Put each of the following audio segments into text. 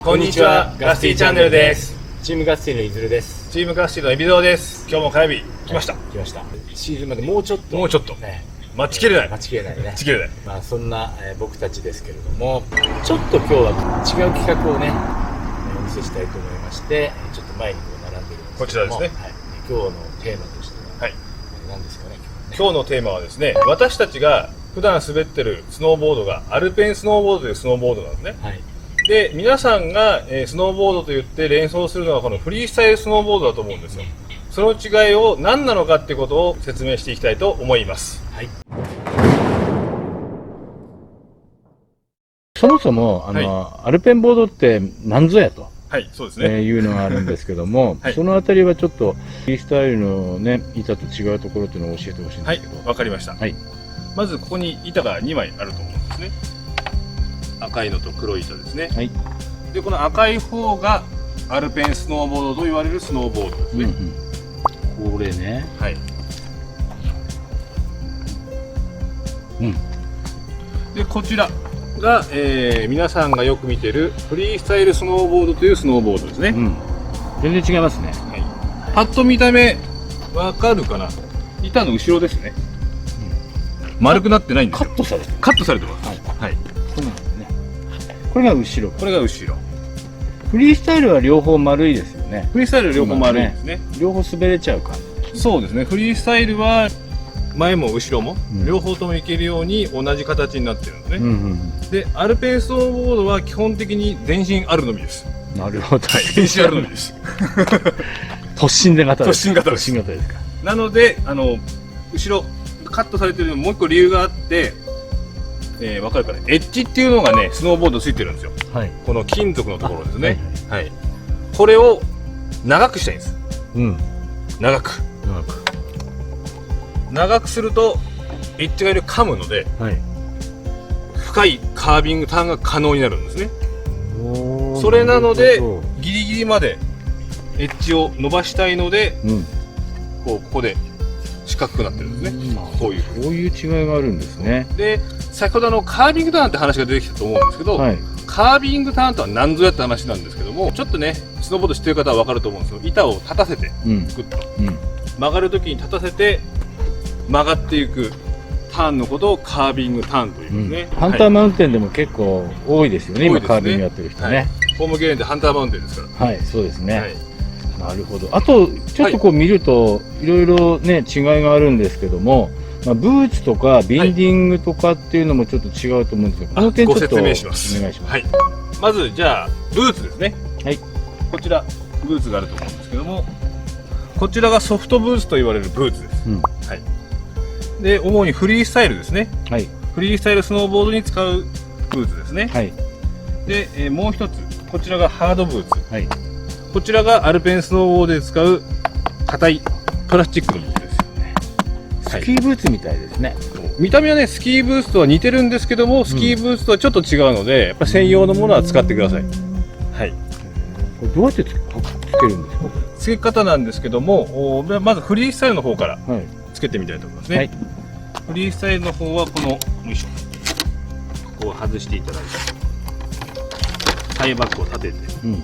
こんにちは、ガスティチャンネルです。チームガスティのいずるです。チームガスティの海老蔵です。今日も火曜日来ました。来ました。シーズンまでもうちょっとね、待ちきれない。待ちきれないね。待ちきれない。まあそんな、僕たちですけれども、ちょっと今日は違う企画をね、お見せしたいと思いまして、ちょっと前にこう並んでるんですけども、こちらですね。はい、今日のテーマとしては、はい、何ですかね。今日のテーマはですね、私たちが普段滑ってるスノーボードがアルペンスノーボードというスノーボードなんですね。はい。で、皆さんが、スノーボードと言って連想するのはこのフリースタイルスノーボードだと思うんですよ。その違いを何なのかっていうことを説明していきたいと思います。はい。そもそもアルペンボードって何ぞやと。はい、そうですね。いうのがあるんですけども、はい、そのあたりはちょっとフリースタイルのね板と違うところっていうのを教えてほしいんですけど。はい、わかりました。はい。まずここに板が2枚あると思うんですね。赤いのと黒い板ですね。はい。で、この赤い方がアルペンスノーボードと言われるスノーボードですね。うんうん、これね。はい。うん。で、こちらが、皆さんがよく見てるフリースタイルスノーボードというスノーボードですね。うん、全然違いますね。はい。パッと見た目わかるかな。板の後ろですね。うん、丸くなってないんですよ。カットされてる。カットされてます。はい。はい。そうなんですね。これが後ろ。これが後ろ。フリースタイルは両方丸いですよね。フリースタイルは両方丸いですね。両方滑れちゃう感じ。そうですね。フリースタイルは前も後ろも、両方ともいけるように同じ形になってるんですね。うんうん、で、アルペンスノーボードは基本的に全身あるのみです。なるほど。はい、全身あるのみです。突進で型です。突進型です。突進型ですか。なので、後ろカットされてるのもう一個理由があって、わかるかな、エッジっていうのがね、スノーボードついてるんですよ。はい。この金属のところですね。はい。はい、これを長くしたいんです。うん。長くするとエッジがより噛むので、はい、深いカービングターンが可能になるんですね。それなのでギリギリまでエッジを伸ばしたいので、うん、ここで四角くなってるんですね。こういう違いがあるんですね。で、先ほどカービングターンって話が出てきたと思うんですけど、はい、カービングターンとは何ぞやって話なんですけども、ちょっとねスノーボード知ってる方は分かると思うんですけど、板を立たせてグッと、うん、曲がる時に立たせて曲がっていくターンのことをカービングターンというんですね。うん、ハンターマウンテンでも結構多いですよね、今カービングやってる人ね。はい、ホームゲレンってハンターマウンテンですから。はい、そうですね。はい、なるほど。あとちょっとこう見ると、いろいろね違いがあるんですけども、まあ、ブーツとかビンディングとかっていうのもちょっと違うと思うんですけど、この点ちょっとご説明します。お願いします。はい。まずじゃあブーツですね。はい。こちらブーツがあると思うんですけども、こちらがソフトブーツと言われるブーツです。うん、はい。で、主にフリースタイルですね。はい。フリースタイルスノーボードに使うブーツですね。はい。で、もう一つ、こちらがハードブーツ。はい。こちらがアルペンスノーボードで使う硬いプラスチックのブーツです。スキーブーツみたいですね。見た目はね、スキーブーツとは似てるんですけども、スキーブーツとはちょっと違うので、やっぱ専用のものは使ってください。はい。これどうやってつけるんですか？付け方なんですけども、まずフリースタイルの方からつけてみたいと思いますね。はい、フリースタイルの方はこの、よいしょ、ここを外していただいて、タイバッグを立てて、うん、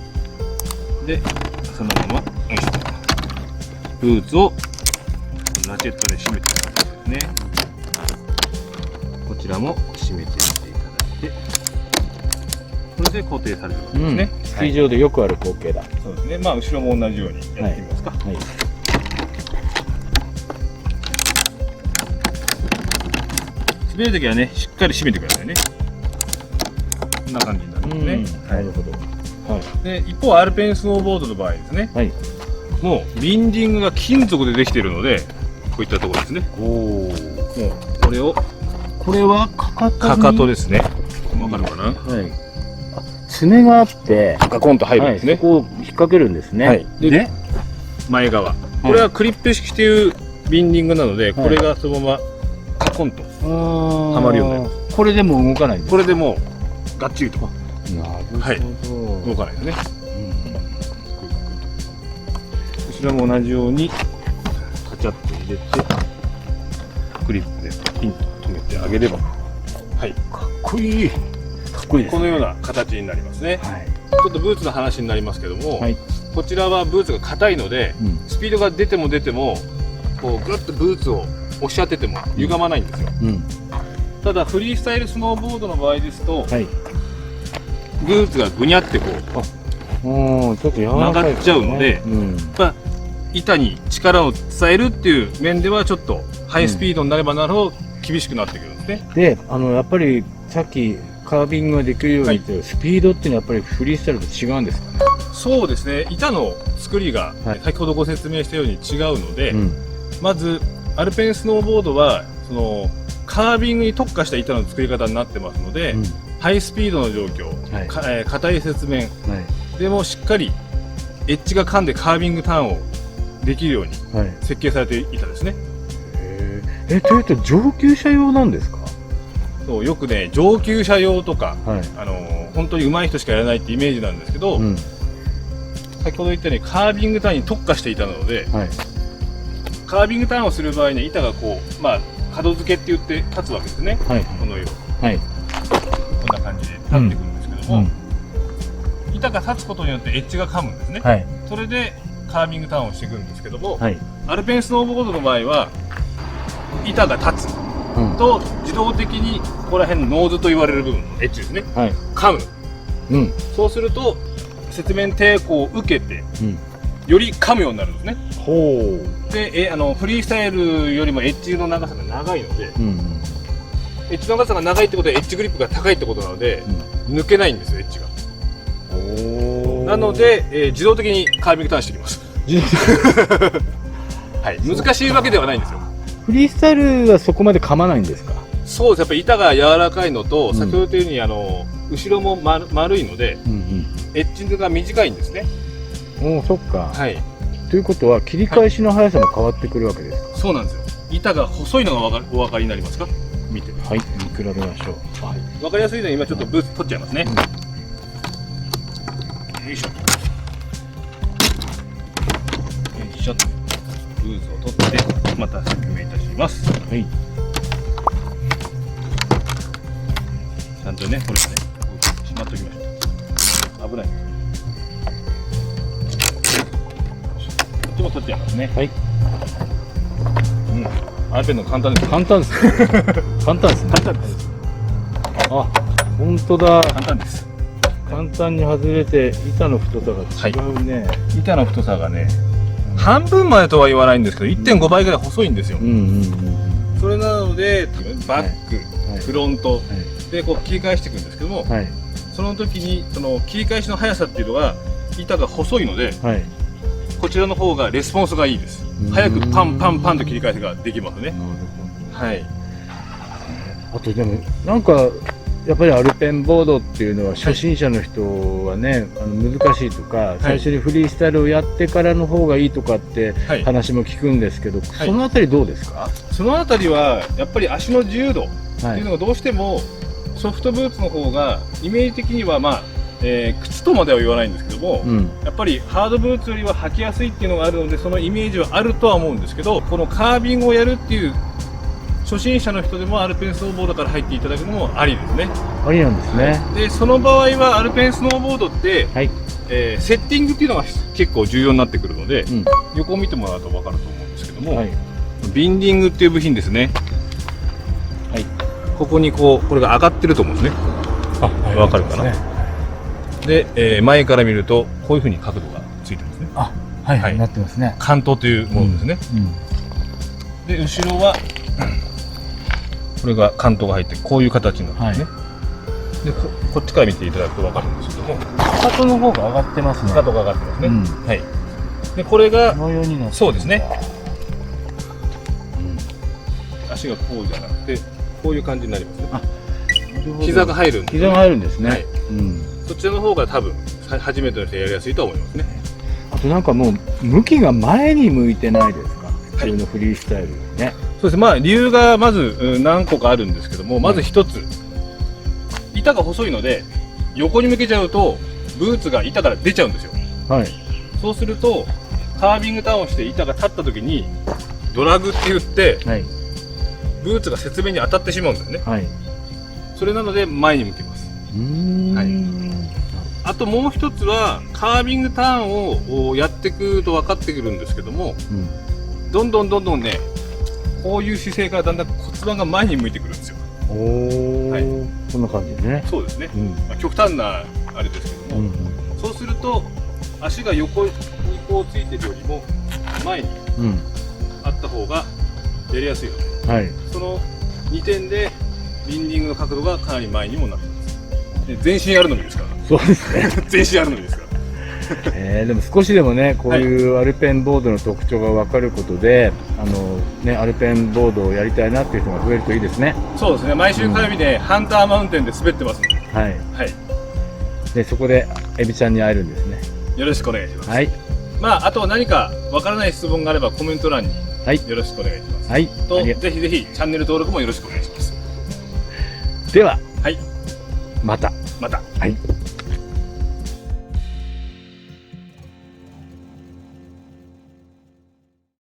で、そのまま、よいしょ、ブーツをラチェットで締めていただいてですね、こちらも締めてみていただいて、これで固定されるわけですね。スキー場でよくある光景だ。そうですね。まあ後ろも同じようにやってみますか。はい。はい、滑るときはね、しっかり締めてくださいね。こんな感じになるんですね。なるほど。はい。で、一方アルペンスノーボードの場合ですね。はい。もうビンディングが金属でできているので、こういったところですね。おお。もうこれはかかとですね。わかるかな？はい。爪があってカコンと入るんですね。そこを引っ掛けるんですね。はい、で前側、これはクリップ式というビンディングなので、これがそのままカコンとはまるようになります。これでも動かないんですか？これでもうがっちりと。なるほど。はい、動かないですね。後ろも同じようにカチャッと入れてクリップでピンと留めてあげれば、はい、かっこいい。かっこいいですね。このような形になりますね。はい。ょっとブーツの話になりますけども、はい。こちらはブーツが硬いので、うん。スピードが出てもこうグッとブーツを押し当てても歪まないんですよ。うん。ただフリースタイルスノーボードの場合ですと、はい。ブーツがぐにゃっておー、ちょっと柔らかい、曲がっちゃうのでうん。板に力を伝えるっていう面ではちょっとハイスピードになればなるほど厳しくなってくるんですね。で、やっぱりさっきカービングができるように言って、スピードっていうのはやっぱりフリースタイルと違うんですかね。そうですね。板の作りがはい先ほどご説明したように違うので、うん。まずアルペンスノーボードはそのカービングに特化した板の作り方になってますので、うん。ハイスピードの状況、はい。硬い雪面はい。でもしっかりエッジが噛んでカービングターンをできるようにはい。設計されていたですね。というと上級者用なんですか？そうよくね上級者用とかはい。本当に上手い人しかやらないってイメージなんですけど、うん。先ほど言ったようにカービングターンに特化していたので、はい。カービングターンをする場合に板がこう角付けって言って立つわけですね。はい。このようはい。こんな感じで立ってくるんですけども、板が立つことによってエッジが噛むんですね。はい。それでカービングターンをしていくんですけども、はい。アルペンスノーボードの場合は板が立つうん。と自動的にここら辺のノーズと言われる部分エッジですねはい。噛む。うん。そうすると雪面抵抗を受けてうん。より噛むようになるんですね。ほう。でフリースタイルよりもエッジの長さが長いので、うん。エッジの長さが長いってことはエッジグリップが高いってことなので、抜けないんですよエッジが。おお。なので、自動的にカービングターンしてきますはい難しいわけではないんですよ。フリースタイルはそこまで噛まないんですか？そうです。やっぱり板が柔らかいのと、うん先ほど言ったように後ろも丸いのでうんエッジが短いんですね。うん。おお、そっか。はいということは切り返しの速さも変わってくるわけですか？そうなんですよ。板が細いのがお分かりになりますか？見てはい。見比べましょう。はい。分かりやすいのに今ちょっとブーツ取っちゃいますね。よいしょ。よいしょ。ブーツを取ってまた説明いたします。はい。ちゃんとねこれをねしまっときましょう。危ない。こっちも取っちゃいますね。はい。アルペンの簡単です。簡単ですね。簡単ですね。簡単です。あ、本当だ。簡単です。簡単に外れて板の太さが違うね。板の太さがね半分までとは言わないんですけど 1.5 倍ぐらい細いんですよ。うんうんうん。それなのでバック、はいフロントはでこう切り返していくんですけども、い。はい。その時にその切り返しの速さっていうのは板が細いのではい。こちらの方がレスポンスがいいです。早くパンパンパンと切り返しができますね。なるほはい。ど。あとでもなんかやっぱりアルペンボードっていうのは初心者の人はね、難しいとか、最初にフリースタイルをやってからの方がいいとかってはい。話も聞くんですけど、そのあたりどうですか？そのあたりはやっぱり足の自由度ってはいいうのがどうしてもソフトブーツの方がイメージ的には靴とまでは言わないんですけども、うん。やっぱりハードブーツよりは履きやすいっていうのがあるのでそのイメージはあるとは思うんですけど、このカービングをやるっていう初心者の人でもアルペンスノーボードから入っていただくのもありですね。ありなんですね。でその場合はアルペンスノーボードって、はい。セッティングっていうのが結構重要になってくるので、うん。横を見てもらうと分かると思うんですけども、はい。ビンディングっていう部品ですね。はい。ここにこれが上がってると思うんですね。あ、わかるかなで、前から見るとこういうふうに角度がついてるんですね。あ、はいはいなってますね。関東というものですね。うん。で後ろはこれが関東が入ってこういう形になってますね。でこっちから見ていただくと分かるんですけども、かかとの方が上がってますね。角度が上がってますね。うんはい。でこれがこのようになってそうですね。うん。足がこうじゃなくてこういう感じになりますね。なるほど膝が入るんですよね。膝が入るんですね。はいうん。そっちらの方が多分初めての人やりやすいとは思いますね。あとなんかもう向きが前に向いてないですか？普通のフリースタイルね。そうですね。理由がまず何個かあるんですけども、まず一つ、板が細いので横に向けちゃうとブーツが板から出ちゃうんですよ。はい。そうするとカービングターンをして板が立った時にドラグって言ってはい。ブーツが雪面に当たってしまうんですね。はい。それなので前に向けます。うーん。はいあともう一つはカービングターンをやっていくと分かってくるんですけども、どんどんね、こういう姿勢からだんだん骨盤が前に向いてくるんですよ。おお、はい、こんな感じでね。そうですね、極端なあれですけども、そうすると足が横にこうついてるよりも前にあった方がやりやすいので、はい、その2点でビンディングの角度がかなり前にもなってます。で全身あるのみですから。そうですね。全身あるのみですから。でも少しでもね、こういうアルペンボードの特徴が分かることで、アルペンボードをやりたいなっていう人が増えるといいですね。そうですね。毎週火曜日でハンターマウンテンで滑ってますので、はい、はい、でそこでエビちゃんに会えるんですね。よろしくお願いします。はい。あとは何か分からない質問があればコメント欄によろしくお願いします。はい。とぜひぜひチャンネル登録もよろしくお願いします。では、はい。また。また。はい。